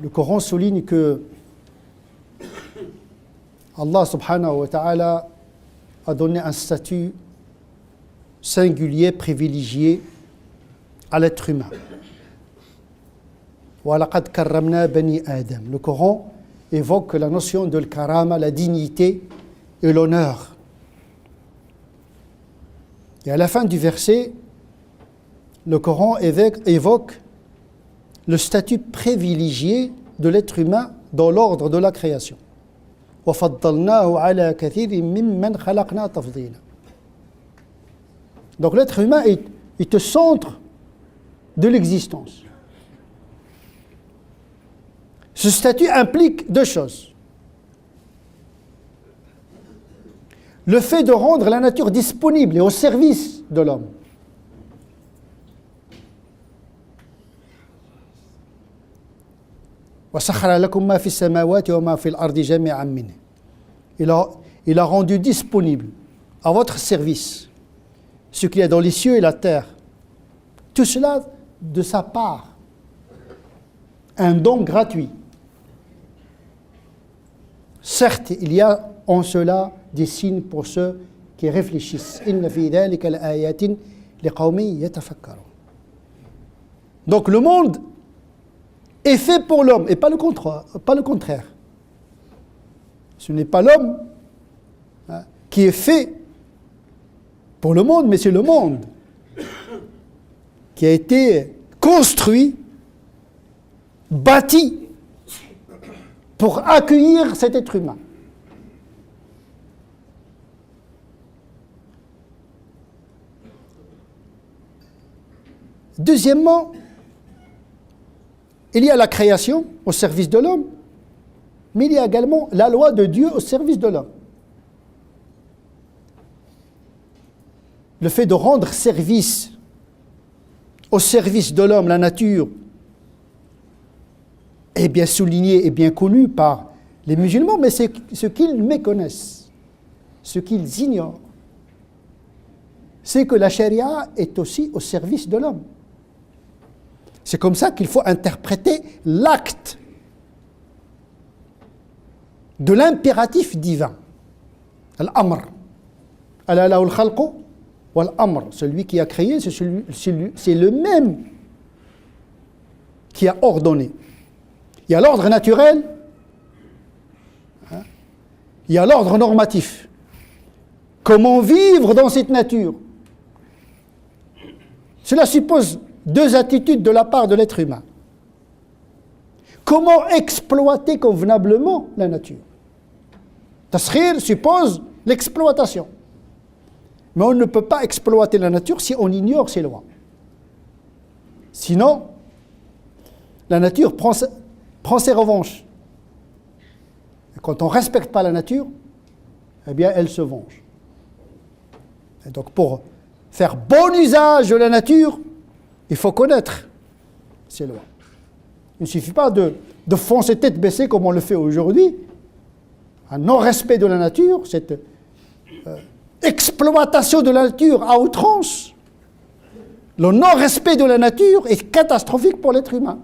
Le Coran souligne que Allah subhanahu wa ta'ala a donné un statut singulier, privilégié à l'être humain. وَلَقَدْ كَرَّمْنَا بَنِي آدَمَ. Le Coran évoque la notion de karama, la dignité et l'honneur. Et à la fin du verset, le Coran évoque le statut privilégié de l'être humain dans l'ordre de la création. وَفَضَّلْنَاهُ عَلَى كَثِيرٍ مِّمَّنْ خَلَقْنَا تَفْضِيلًا. Donc l'être humain est au centre de l'existence. Ce statut implique deux choses. Le fait de rendre la nature disponible et au service de l'homme. وَسَخَّرَ لَكُم مَّا فِي السَّمَاوَاتِ وَمَا فِي الْأَرْضِ جَمِيعًا مِّنْهُ. Il a rendu disponible à votre service ce qu'il y a dans les cieux et la terre. Tout cela de sa part. Un don gratuit. Certes, il y a en cela des signes pour ceux qui réfléchissent. إِنَّ فِي ذَلِكَ لَآيَاتٍ لِقَوْمٍ يَتَفَكَّرُونَ. Donc le monde est fait pour l'homme et pas le contraire. Ce n'est pas l'homme qui est fait pour le monde, mais c'est le monde qui a été construit, bâti pour accueillir cet être humain. Deuxièmement, il y a la création au service de l'homme, mais il y a également la loi de Dieu au service de l'homme. Le fait de rendre service au service de l'homme, la nature, est bien souligné et bien connu par les musulmans, mais c'est ce qu'ils méconnaissent, ce qu'ils ignorent, c'est que la charia est aussi au service de l'homme. C'est comme ça qu'il faut interpréter l'acte de l'impératif divin. Al-amr. Ala lahu al-khalqu wal-amr. Celui qui a créé, c'est le même qui a ordonné. Il y a l'ordre naturel, il y a l'ordre normatif. Comment vivre dans cette nature? Cela suppose deux attitudes de la part de l'être humain. Comment exploiter convenablement la nature? Taskhir suppose l'exploitation. Mais on ne peut pas exploiter la nature si on ignore ses lois. Sinon, la nature prend ses revanches. Et quand on ne respecte pas la nature, eh bien, elle se venge. Et donc, pour faire bon usage de la nature, il faut connaître ces lois. Il ne suffit pas de foncer tête baissée comme on le fait aujourd'hui. Un non-respect de la nature, cette exploitation de la nature à outrance. Le non-respect de la nature est catastrophique pour l'être humain.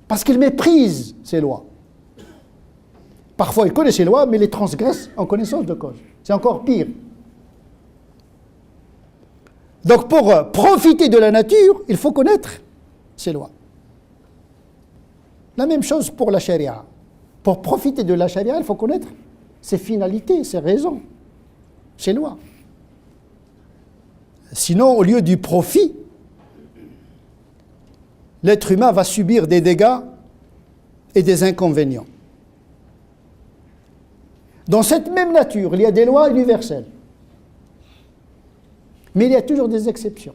Parce qu'il méprise ces lois. Parfois, il connaît ces lois, mais les transgresse en connaissance de cause. C'est encore pire. Donc, pour profiter de la nature, il faut connaître ces lois. La même chose pour la charia. Pour profiter de la charia, il faut connaître ses finalités, ses raisons, ses lois. Sinon, au lieu du profit, l'être humain va subir des dégâts et des inconvénients. Dans cette même nature, il y a des lois universelles. Mais il y a toujours des exceptions.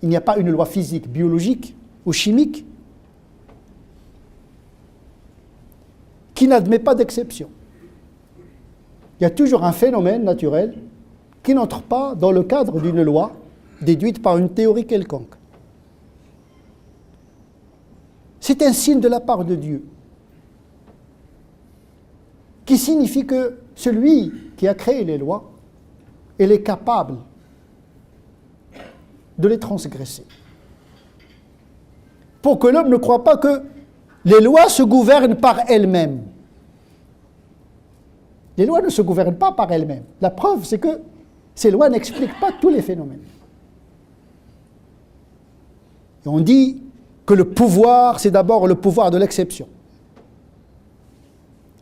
Il n'y a pas une loi physique, biologique ou chimique qui n'admet pas d'exception. Il y a toujours un phénomène naturel qui n'entre pas dans le cadre d'une loi déduite par une théorie quelconque. C'est un signe de la part de Dieu qui signifie que celui qui a créé les lois, il est capable de les transgresser. pour que l'homme ne croit pas que les lois se gouvernent par elles-mêmes. Les lois ne se gouvernent pas par elles-mêmes. La preuve, c'est que ces lois n'expliquent pas tous les phénomènes. Et on dit que le pouvoir, c'est d'abord le pouvoir de l'exception.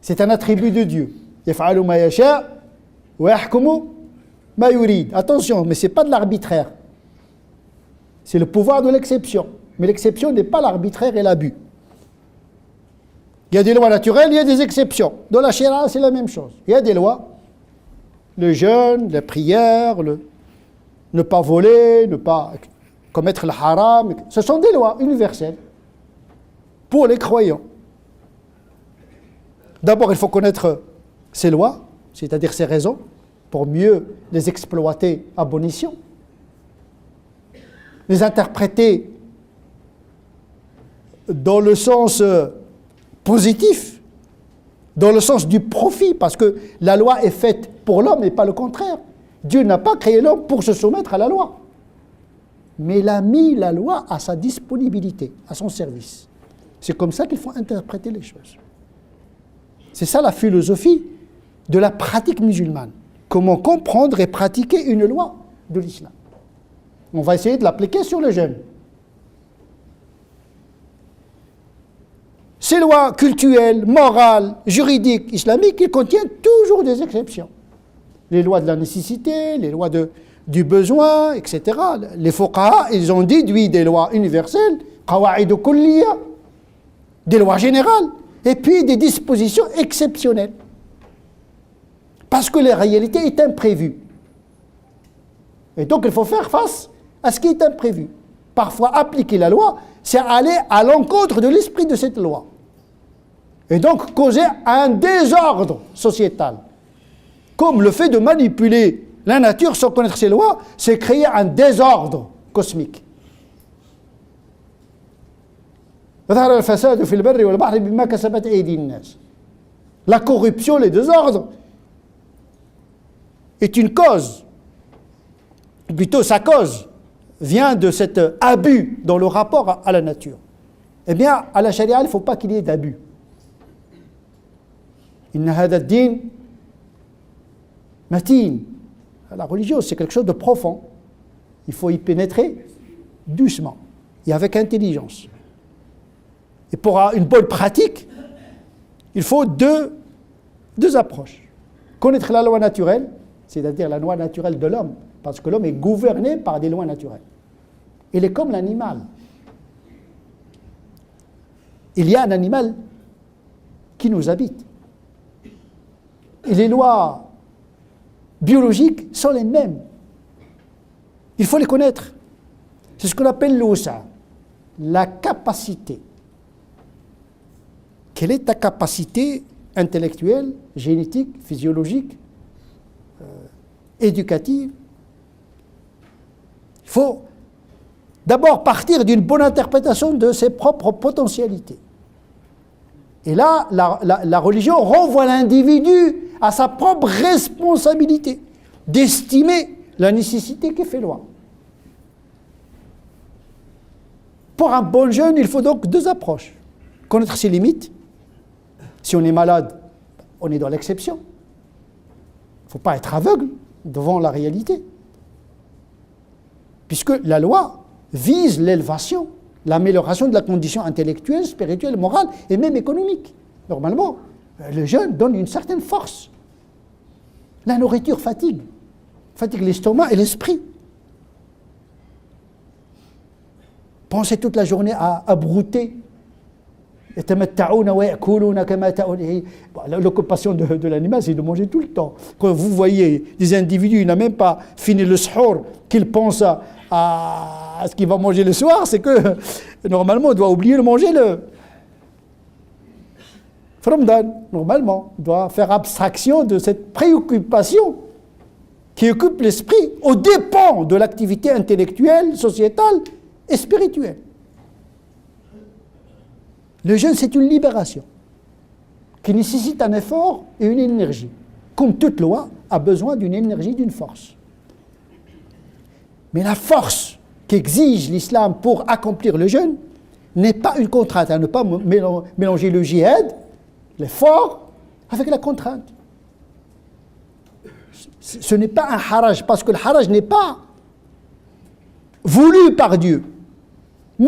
C'est un attribut de Dieu. Yaf'alu ma yasha wa yahkumu ma yurid. Attention, mais ce n'est pas de l'arbitraire. C'est le pouvoir de l'exception. Mais l'exception n'est pas l'arbitraire et l'abus. Il y a des lois naturelles, il y a des exceptions. Dans la Sharia, c'est la même chose. Il y a des lois. Le jeûne, la prière, ne pas voler, ne pas commettre le haram. Ce sont des lois universelles pour les croyants. D'abord, il faut connaître ces lois, c'est-à-dire ces raisons, pour mieux les exploiter à bon escient. Les interpréter dans le sens positif, dans le sens du profit, parce que la loi est faite pour l'homme et pas le contraire. Dieu n'a pas créé l'homme pour se soumettre à la loi, mais il a mis la loi à sa disponibilité, à son service. C'est comme ça qu'il faut interpréter les choses. C'est ça la philosophie de la pratique musulmane. Comment comprendre et pratiquer une loi de l'islam. On va essayer de l'appliquer sur les jeunes. Ces lois cultuelles, morales, juridiques, islamiques, ils contiennent toujours des exceptions. Les lois de la nécessité, les lois du besoin, etc. Les fuqaha, ils ont déduit des lois universelles, qawa'id kulliya, des lois générales, et puis des dispositions exceptionnelles. Parce que la réalité est imprévue. Et donc il faut faire face à ce qui est imprévu. Parfois, appliquer la loi, c'est aller à l'encontre de l'esprit de cette loi. Et donc causer un désordre sociétal. Comme le fait de manipuler la nature sans connaître ses lois, c'est créer un désordre cosmique. La corruption, les désordres, est une cause. Plutôt, sa cause vient de cet abus dans le rapport à la nature. Eh bien, à la charia, il ne faut pas qu'il y ait d'abus. Inna hada ad-din matin. La religion, c'est quelque chose de profond. Il faut y pénétrer doucement et avec intelligence. Et pour une bonne pratique, il faut deux approches. Connaître la loi naturelle, c'est-à-dire la loi naturelle de l'homme, parce que l'homme est gouverné par des lois naturelles. Il est comme l'animal. Il y a un animal qui nous habite. Et les lois biologiques sont les mêmes. Il faut les connaître. C'est ce qu'on appelle l'usa, la capacité. Quelle est ta capacité intellectuelle, génétique, physiologique, éducative? Il faut d'abord partir d'une bonne interprétation de ses propres potentialités. Et là, la religion renvoie l'individu à sa propre responsabilité d'estimer la nécessité qui fait loi. Pour un bon jeune, il faut donc deux approches. Connaître ses limites. Si on est malade, on est dans l'exception. Il ne faut pas être aveugle devant la réalité. Puisque la loi vise l'élévation, l'amélioration de la condition intellectuelle, spirituelle, morale et même économique. Normalement, le jeûne donne une certaine force. La nourriture fatigue l'estomac et l'esprit. Pensez toute la journée à brouter. L'occupation de l'animal, c'est de manger tout le temps. Quand vous voyez des individus, il n'a même pas fini le suhour, qu'il pense à ce qu'il va manger le soir, c'est que normalement on doit oublier de manger le Ramadan. Normalement, on doit faire abstraction de cette préoccupation qui occupe l'esprit aux dépens de l'activité intellectuelle, sociétale et spirituelle. Le jeûne, c'est une libération qui nécessite un effort et une énergie. Comme toute loi a besoin d'une énergie, d'une force. Mais la force qu'exige l'islam pour accomplir le jeûne n'est pas une contrainte, à ne pas mélanger le djihad, l'effort, avec la contrainte. Ce n'est pas un haraj, parce que le haraj n'est pas voulu par Dieu. Ce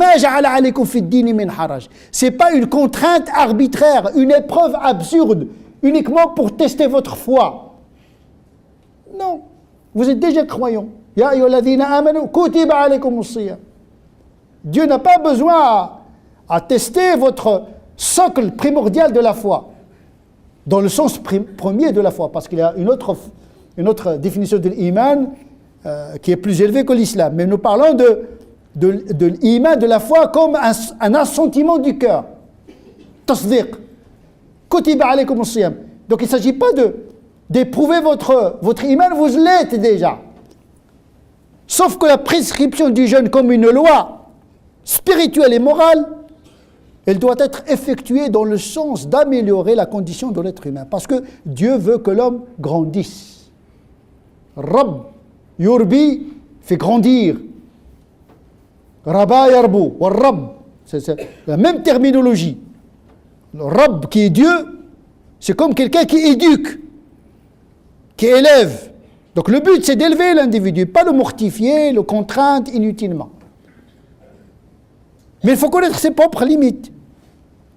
n'est pas une contrainte arbitraire, une épreuve absurde, uniquement pour tester votre foi. Non, vous êtes déjà croyants. Dieu n'a pas besoin à tester votre socle primordial de la foi, dans le sens premier de la foi, parce qu'il y a une autre définition de l'iman qui est plus élevée que l'islam. Mais nous parlons de l'iman, de la foi, comme un assentiment du cœur. Tasdiq. Kutiba alaykum as-siyam. Donc il ne s'agit pas d'éprouver votre iman, vous l'êtes déjà. Sauf que la prescription du jeûne comme une loi spirituelle et morale, elle doit être effectuée dans le sens d'améliorer la condition de l'être humain. Parce que Dieu veut que l'homme grandisse. Rabb, yurbi, fait grandir. Rabba yarbu, wa Rabb, c'est la même terminologie. Le Rabb qui est Dieu, c'est comme quelqu'un qui éduque, qui élève. Donc le but c'est d'élever l'individu, pas le mortifier, le contraindre inutilement. Mais il faut connaître ses propres limites.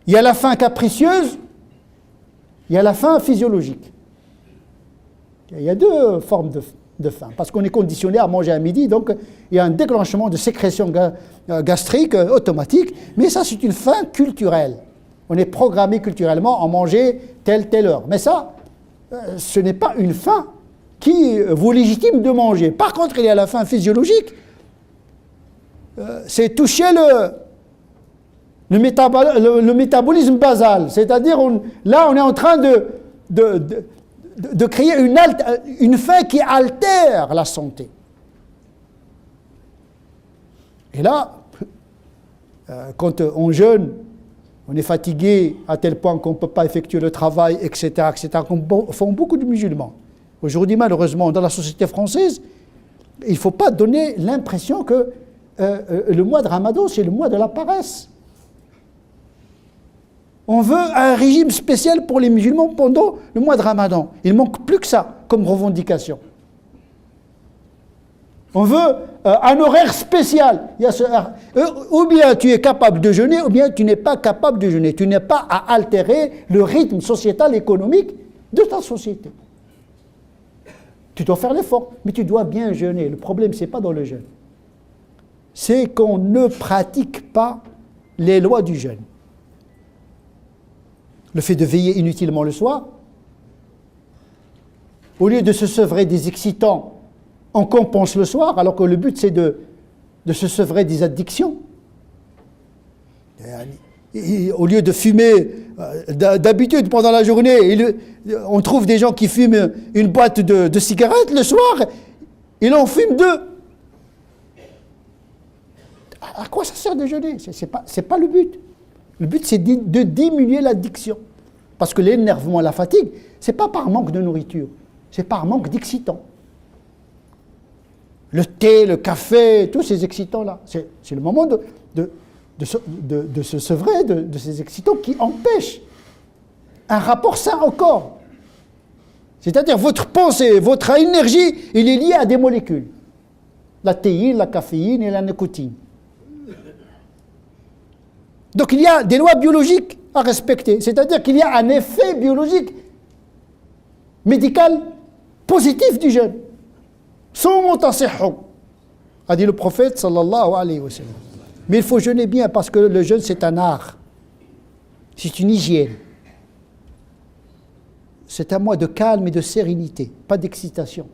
Il y a la faim capricieuse, il y a la faim physiologique. Il y a deux formes de faim, parce qu'on est conditionné à manger à midi, donc il y a un déclenchement de sécrétion gastrique automatique, mais ça c'est une faim culturelle. On est programmé culturellement à manger telle heure. Mais ça, ce n'est pas une faim qui vous légitime de manger. Par contre, il y a la faim physiologique, c'est toucher le métabolisme basal, c'est-à-dire là on est en train de créer une faim qui altère la santé. Et là, quand on jeûne, on est fatigué à tel point qu'on ne peut pas effectuer le travail, etc., comme font beaucoup de musulmans. Aujourd'hui, malheureusement, dans la société française, il ne faut pas donner l'impression que le mois de Ramadan, c'est le mois de la paresse. On veut un régime spécial pour les musulmans pendant le mois de Ramadan. Il ne manque plus que ça comme revendication. On veut un horaire spécial. Ou bien tu es capable de jeûner, ou bien tu n'es pas capable de jeûner. Tu n'es pas à altérer le rythme sociétal, économique de ta société. Tu dois faire l'effort, mais tu dois bien jeûner. Le problème, ce n'est pas dans le jeûne. C'est qu'on ne pratique pas les lois du jeûne. Le fait de veiller inutilement le soir, au lieu de se sevrer des excitants, on compense le soir, alors que le but c'est de se sevrer des addictions. Et au lieu de fumer d'habitude pendant la journée, on trouve des gens qui fument une boîte de cigarettes le soir, ils en fument deux. À quoi ça sert de jeûner? C'est pas le but. Le but c'est de diminuer l'addiction. Parce que l'énervement, la fatigue, ce n'est pas par manque de nourriture, c'est par manque d'excitants. Le thé, le café, tous ces excitants-là, c'est le moment de se sevrer de ces excitants qui empêchent un rapport sain au corps. C'est-à-dire votre pensée, votre énergie, il est lié à des molécules. La théine, la caféine et la nicotine. Donc il y a des lois biologiques à respecter. C'est-à-dire qu'il y a un effet biologique, médical, positif du jeûne. A dit le prophète sallallahu alayhi wa sallam. Mais il faut jeûner bien parce que le jeûne c'est un art. C'est une hygiène. C'est un mois de calme et de sérénité, pas d'excitation.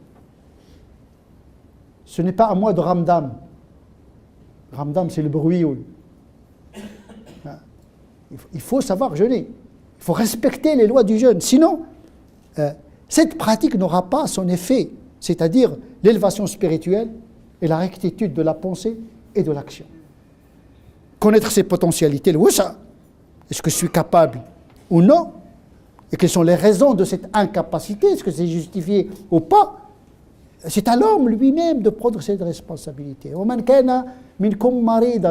Ce n'est pas un mois de Ramadan. Ramadan c'est le bruit. Il faut savoir jeûner. Il faut respecter les lois du jeûne. Sinon, cette pratique n'aura pas son effet, c'est-à-dire l'élévation spirituelle et la rectitude de la pensée et de l'action. Connaître ses potentialités, le wus'a. Est-ce que je suis capable ou non? Et quelles sont les raisons de cette incapacité? Est-ce que c'est justifié ou pas? C'est à l'homme lui-même de prendre cette responsabilité.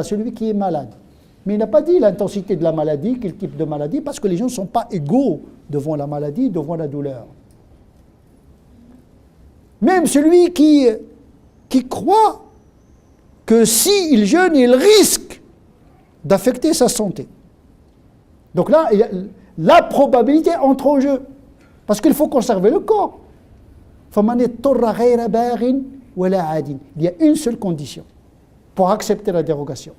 Celui qui est malade. Mais il n'a pas dit l'intensité de la maladie, quel type de maladie, parce que les gens ne sont pas égaux devant la maladie, devant la douleur. Même celui qui croit que s'il jeûne, il risque d'affecter sa santé. Donc là, la probabilité entre en jeu, parce qu'il faut conserver le corps. Il y a une seule condition pour accepter la dérogation,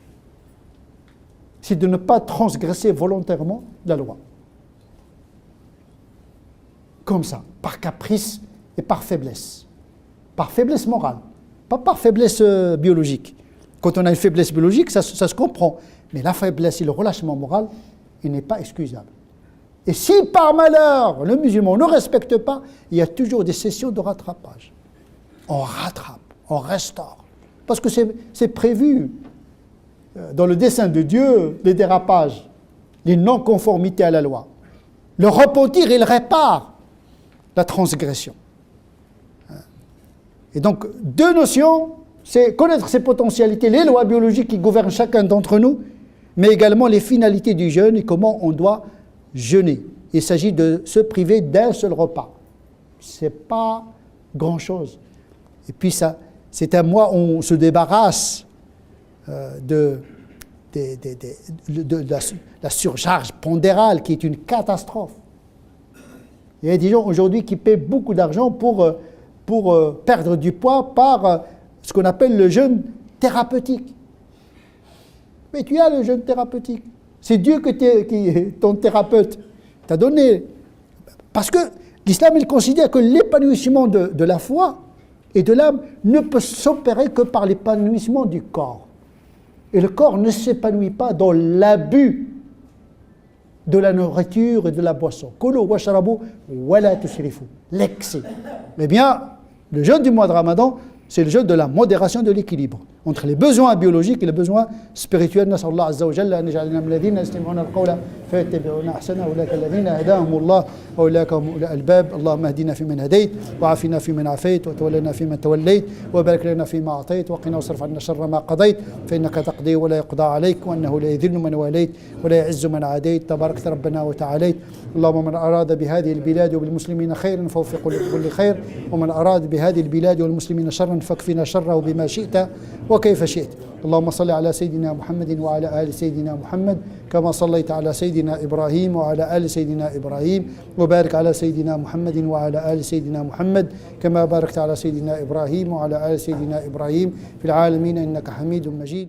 c'est de ne pas transgresser volontairement la loi. Comme ça, par caprice et par faiblesse. Par faiblesse morale, pas par faiblesse biologique. Quand on a une faiblesse biologique, ça se comprend. Mais la faiblesse et le relâchement moral, il n'est pas excusable. Et si par malheur, le musulman ne respecte pas, il y a toujours des sessions de rattrapage. On rattrape, on restaure. Parce que c'est prévu dans le dessein de Dieu, les dérapages, les non-conformités à la loi. Le repentir, il répare la transgression. Et donc, deux notions, c'est connaître ses potentialités, les lois biologiques qui gouvernent chacun d'entre nous, mais également les finalités du jeûne et comment on doit jeûner. Il s'agit de se priver d'un seul repas. Ce n'est pas grand-chose. Et puis, c'est un mois où on se débarrasse de la surcharge pondérale qui est une catastrophe. Il y a des gens aujourd'hui qui paient beaucoup d'argent pour perdre du poids par ce qu'on appelle le jeûne thérapeutique. Mais tu as le jeûne thérapeutique. C'est Dieu qui est ton thérapeute. T'a donné. Parce que l'islam, il considère que l'épanouissement de la foi et de l'âme ne peut s'opérer que par l'épanouissement du corps. Et le corps ne s'épanouit pas dans l'abus de la nourriture et de la boisson. Kulu washrabu wala tusrifu. L'excès. Eh bien, le jeûne du mois de Ramadan, c'est le jeûne de la modération, de l'équilibre entre les besoins biologiques et les besoins spirituels. نسأل الله عز وجل أن يجعلنا من الذين يستمعون القول فيتبعون أحسنه أولئك الذين هداهم الله وأولئك هم أولو الألباب. اللهم اهدنا فيمن هديت وعافنا فيمن عافيت وتولنا فيمن توليت وبارك لنا فيما أعطيت وقنا واصرف عنا شر ما قضيت فإنك تقضي ولا يقضى عليك وأنه لا يذل من واليت ولا يعز من عاديت تباركت ربنا وتعاليت. اللهم من أراد بهذه البلاد وبالمسلمين خيرا فوفقه لكل خير ومن أراد بهذه البلاد والمسلمين شرا فاكفنا شره بما شئت وكيف شئت. اللهم صل على سيدنا محمد وعلى آل سيدنا محمد كما صليت على سيدنا إبراهيم وعلى آل سيدنا إبراهيم وبارك على سيدنا محمد وعلى آل سيدنا محمد كما باركت على سيدنا إبراهيم وعلى آل سيدنا إبراهيم في العالمين إنك حميد مجيد.